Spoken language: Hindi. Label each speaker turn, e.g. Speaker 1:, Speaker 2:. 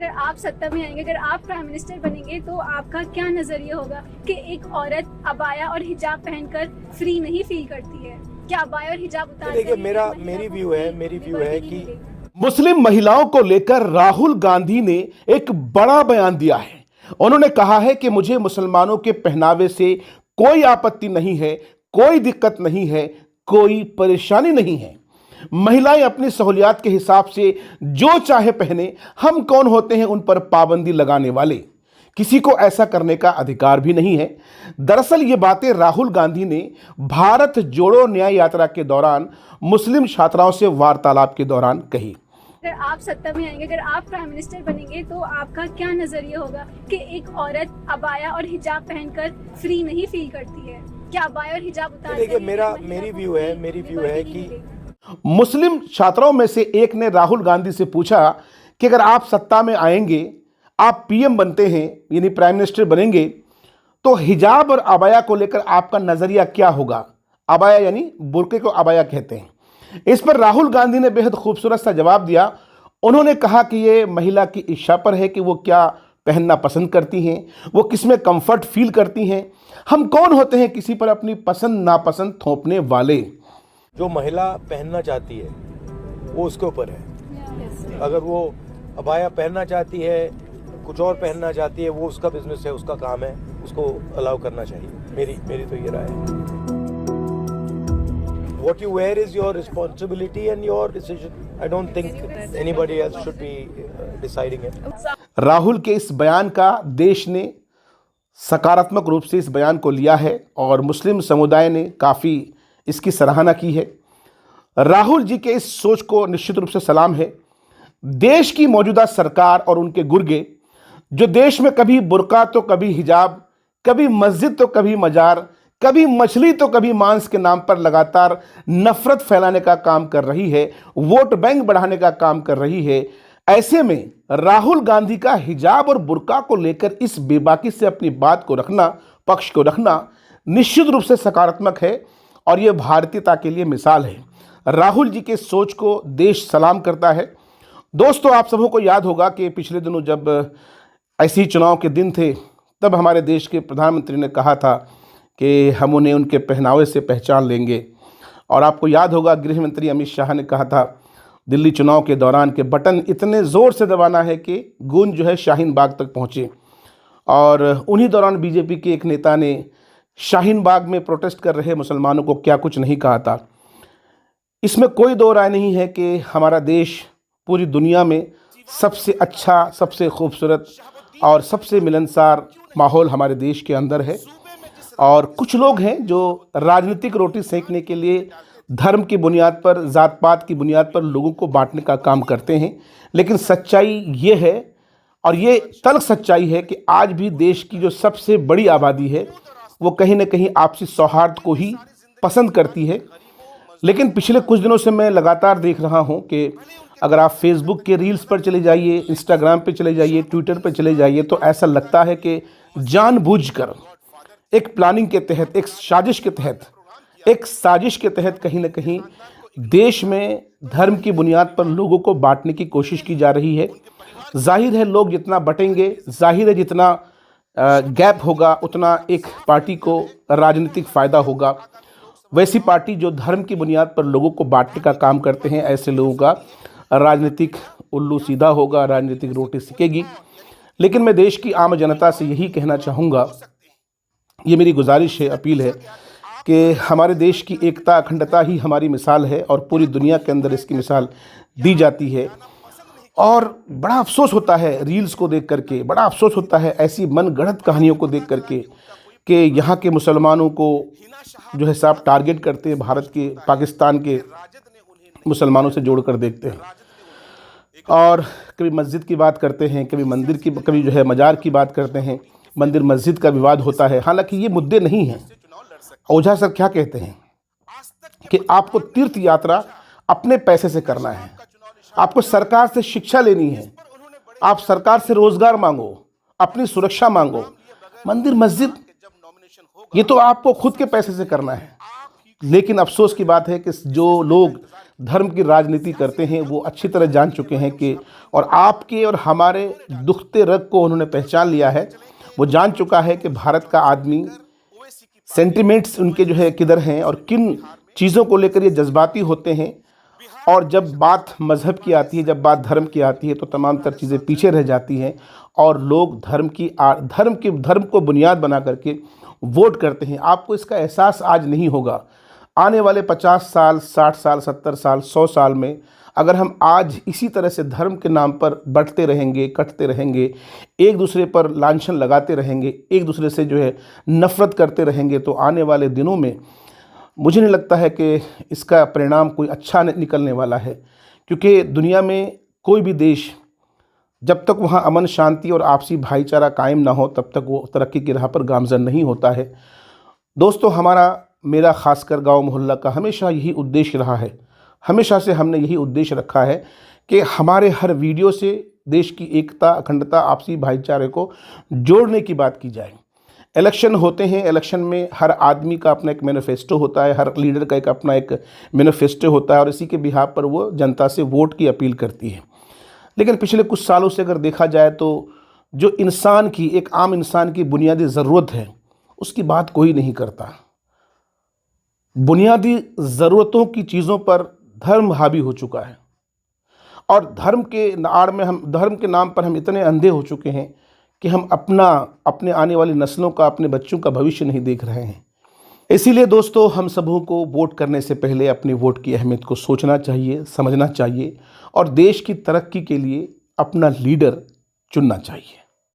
Speaker 1: अगर आप सत्ता में आएंगे, अगर आप प्राइम मिनिस्टर बनेंगे तो आपका क्या नजरिया होगा कि एक औरत अबाया और हिजाब पहनकर फ्री नहीं फील करती है? क्या अबाया और हिजाब उतार
Speaker 2: देखिए, मेरी व्यू है कि
Speaker 3: मुस्लिम महिलाओं को लेकर राहुल गांधी ने एक बड़ा बयान दिया है। उन्होंने कहा है कि मुझे मुसलमानों के पहनावे से कोई आपत्ति नहीं है, कोई दिक्कत नहीं है, कोई परेशानी नहीं है। महिलाएं अपनी सहूलियात के हिसाब से जो चाहे पहने, हम कौन होते हैं उन पर पाबंदी लगाने वाले? किसी को ऐसा करने का अधिकार भी नहीं है। दरअसल ये बातें राहुल गांधी ने भारत जोड़ो न्याय यात्रा के दौरान मुस्लिम छात्राओं से वार्तालाप के दौरान कही।
Speaker 1: अगर आप सत्ता में आएंगे, अगर आप प्राइम मिनिस्टर बनेंगे तो आपका क्या नजरिया होगा कि एक औरत अबाया और हिजाब पहनकर फ्री नहीं फील करती है? क्या अबाया और हिजाब उतार
Speaker 2: देखिए, मेरी व्यू है कि
Speaker 3: मुस्लिम छात्राओं में से एक ने राहुल गांधी से पूछा कि अगर आप सत्ता में आएंगे, आप पीएम बनते हैं, यानी प्राइम मिनिस्टर बनेंगे, तो हिजाब और अबाया को लेकर आपका नजरिया क्या होगा? अबाया यानी बुर्के को अबाया कहते हैं। इस पर राहुल गांधी ने बेहद खूबसूरत सा जवाब दिया। उन्होंने कहा कि ये महिला की इच्छा पर है कि वो क्या पहनना पसंद करती हैं, वो किसमें कंफर्ट फील करती हैं। हम कौन होते हैं किसी पर अपनी पसंद नापसंद थोपने वाले?
Speaker 2: जो महिला पहनना चाहती है वो उसके ऊपर है। अगर वो अबाया पहनना चाहती है, कुछ और पहनना चाहती है, वो उसका बिजनेस है, उसका काम है, उसको अलाउ करना चाहिए। मेरी तो ये राय है। What you wear is your responsibility and your decision. I don't think anybody else should be deciding it.
Speaker 3: Rahul के इस बयान का देश ने सकारात्मक रूप से इस बयान को लिया है और मुस्लिम समुदाय ने काफ़ी इसकी सराहना की है। राहुल जी के इस सोच को निश्चित रूप से सलाम है। देश की मौजूदा सरकार और उनके गुर्गे, जो देश में कभी बुर्का तो कभी हिजाब, कभी मस्जिद तो कभी मजार, कभी मछली तो कभी मांस के नाम पर लगातार नफरत फैलाने का काम कर रही है, वोट बैंक बढ़ाने का काम कर रही है, ऐसे में राहुल गांधी का हिजाब और बुर्का को लेकर इस बेबाकी से अपनी बात को रखना, पक्ष को रखना निश्चित रूप से सकारात्मक है और यह भारतीयता के लिए मिसाल है। राहुल जी के सोच को देश सलाम करता है। दोस्तों, आप सबों को याद होगा कि पिछले दिनों जब ऐसे ही चुनाव के दिन थे, तब हमारे देश के प्रधानमंत्री ने कहा था कि हम उन्हें उनके पहनावे से पहचान लेंगे। और आपको याद होगा गृह मंत्री अमित शाह ने कहा था दिल्ली चुनाव के दौरान कि बटन इतने ज़ोर से दबाना है कि गूंज जो है शाहीन बाग तक पहुँचे। और उन्हीं दौरान बीजेपी के एक नेता ने शाहीन बाग में प्रोटेस्ट कर रहे मुसलमानों को क्या कुछ नहीं कहा था। इसमें कोई दो राय नहीं है कि हमारा देश पूरी दुनिया में सबसे अच्छा, सबसे खूबसूरत और सबसे मिलनसार माहौल हमारे देश के अंदर है। और कुछ लोग हैं जो राजनीतिक रोटी सेंकने के लिए धर्म की बुनियाद पर, जात पात की बुनियाद पर लोगों को बांटने का काम करते हैं। लेकिन सच्चाई ये है, और ये तल्ख सच्चाई है, कि आज भी देश की जो सबसे बड़ी आबादी है वो कहीं ना कहीं आपसी सौहार्द को ही पसंद करती है। लेकिन पिछले कुछ दिनों से मैं लगातार देख रहा हूं कि अगर आप फेसबुक के रील्स पर चले जाइए, इंस्टाग्राम पे चले जाइए, ट्विटर पे चले जाइए, तो ऐसा लगता है कि जानबूझकर एक प्लानिंग के तहत, एक साजिश के तहत कहीं ना कहीं देश में धर्म की बुनियाद पर लोगों को बांटने की कोशिश की जा रही है। जाहिर है लोग जितना बटेंगे, जाहिर है जितना गैप होगा, उतना एक पार्टी को राजनीतिक फ़ायदा होगा। वैसी पार्टी जो धर्म की बुनियाद पर लोगों को बांटने का काम करते हैं, ऐसे लोगों का राजनीतिक उल्लू सीधा होगा, राजनीतिक रोटी सिकेगी। लेकिन मैं देश की आम जनता से यही कहना चाहूँगा, ये मेरी गुजारिश है, अपील है, कि हमारे देश की एकता, अखंडता ही हमारी मिसाल है और पूरी दुनिया के अंदर इसकी मिसाल दी जाती है। और बड़ा अफसोस होता है रील्स को देख करके, बड़ा अफसोस होता है ऐसी मनगढ़ंत कहानियों को देख करके कि यहाँ के मुसलमानों को जो है साहब टारगेट करते हैं, भारत के, पाकिस्तान के मुसलमानों से जोड़ कर देखते हैं। और कभी मस्जिद की बात करते हैं, कभी मंदिर की, कभी जो है मजार की बात करते हैं, मंदिर मस्जिद का विवाद होता है। हालांकि ये मुद्दे नहीं हैं। ओझा सर क्या कहते हैं कि आपको तीर्थ यात्रा अपने पैसे से करना है, आपको सरकार से शिक्षा लेनी है, आप सरकार से रोजगार मांगो, अपनी सुरक्षा मांगो। मंदिर मस्जिद ये तो आपको खुद के पैसे से करना है। लेकिन अफसोस की बात है कि जो लोग धर्म की राजनीति करते हैं वो अच्छी तरह जान चुके हैं कि, और आपके और हमारे दुखते रग को उन्होंने पहचान लिया है। वो जान चुका है कि भारत का आदमी सेंटिमेंट्स उनके जो है किधर हैं और किन चीज़ों को लेकर ये जज्बाती होते हैं। और जब बात मज़हब की आती है, जब बात धर्म की आती है, तो तमाम तर चीज़ें पीछे रह जाती हैं और लोग धर्म को बुनियाद बना करके वोट करते हैं। आपको इसका एहसास आज नहीं होगा। आने वाले 50 साल, 60 साल, 70 साल, 100 साल में अगर हम आज इसी तरह से धर्म के नाम पर बढ़ते रहेंगे, कटते रहेंगे, एक दूसरे पर लांछन लगाते रहेंगे, एक दूसरे से जो है नफ़रत करते रहेंगे, तो आने वाले दिनों में मुझे नहीं लगता है कि इसका परिणाम कोई अच्छा निकलने वाला है। क्योंकि दुनिया में कोई भी देश जब तक वहाँ अमन शांति और आपसी भाईचारा कायम ना हो तब तक वो तरक्की की राह पर गामज़न नहीं होता है। दोस्तों, मेरा ख़ासकर गांव मोहल्ला का हमेशा यही उद्देश्य रहा है, हमेशा से हमने यही उद्देश्य रखा है कि हमारे हर वीडियो से देश की एकता, अखंडता, आपसी भाईचारे को जोड़ने की बात की जाए। इलेक्शन होते हैं, इलेक्शन में हर आदमी का अपना एक मैनिफेस्टो होता है, हर लीडर का एक अपना एक मैनिफेस्टो होता है और इसी के बिहाफ पर वो जनता से वोट की अपील करती है। लेकिन पिछले कुछ सालों से अगर देखा जाए तो जो इंसान की, एक आम इंसान की बुनियादी ज़रूरत है उसकी बात कोई नहीं करता। बुनियादी ज़रूरतों की चीज़ों पर धर्म हावी हो चुका है और धर्म के नाम पर हम इतने अंधे हो चुके हैं कि हम अपने आने वाली नस्लों का, अपने बच्चों का भविष्य नहीं देख रहे हैं। इसीलिए दोस्तों, हम सबों को वोट करने से पहले अपने वोट की अहमियत को सोचना चाहिए, समझना चाहिए और देश की तरक्की के लिए अपना लीडर चुनना चाहिए।